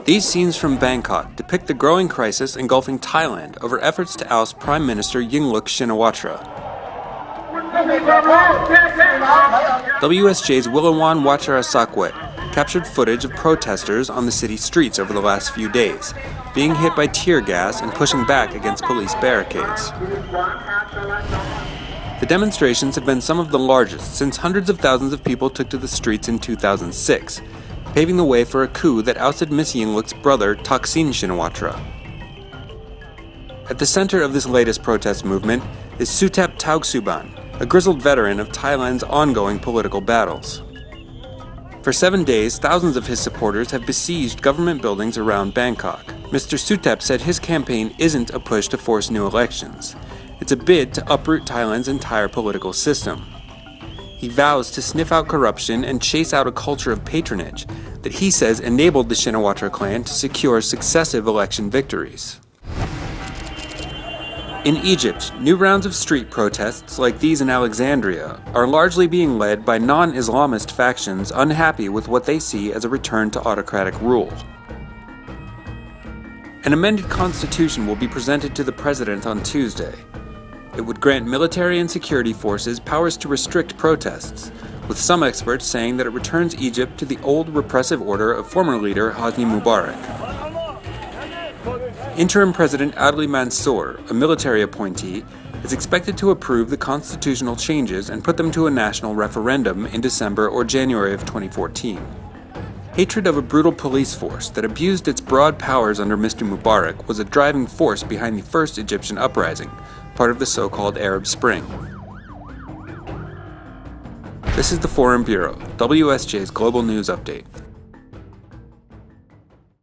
These scenes from Bangkok depict the growing crisis engulfing Thailand over efforts to oust Prime Minister Yingluck Shinawatra. WSJ's Willawan Wacharasakwet captured footage of protesters on the city streets over the last few days, being hit by tear gas and pushing back against police barricades. The demonstrations have been some of the largest since hundreds of thousands of people took to the streets in 2006, paving the way for a coup that ousted Miss Yingluck's brother Thaksin Shinawatra. At the center of this latest protest movement is Suthep Thaugsuban, a grizzled veteran of Thailand's ongoing political battles. For 7 days, thousands of his supporters have besieged government buildings around Bangkok. Mr. Suthep said his campaign isn't a push to force new elections. It's a bid to uproot Thailand's entire political system. He vows to sniff out corruption and chase out a culture of patronage that he says enabled the Shinawatra clan to secure successive election victories. In Egypt, new rounds of street protests like these in Alexandria are largely being led by non-Islamist factions unhappy with what they see as a return to autocratic rule. An amended constitution will be presented to the president on Tuesday. It would grant military and security forces powers to restrict protests, with some experts saying that it returns Egypt to the old repressive order of former leader Hosni Mubarak. Interim President Adli Mansour, a military appointee, is expected to approve the constitutional changes and put them to a national referendum in December or January of 2014. Hatred of a brutal police force that abused its broad powers under Mr. Mubarak was a driving force behind the first Egyptian uprising, part of the so-called Arab Spring. This is the Foreign Bureau, WSJ's Global News Update.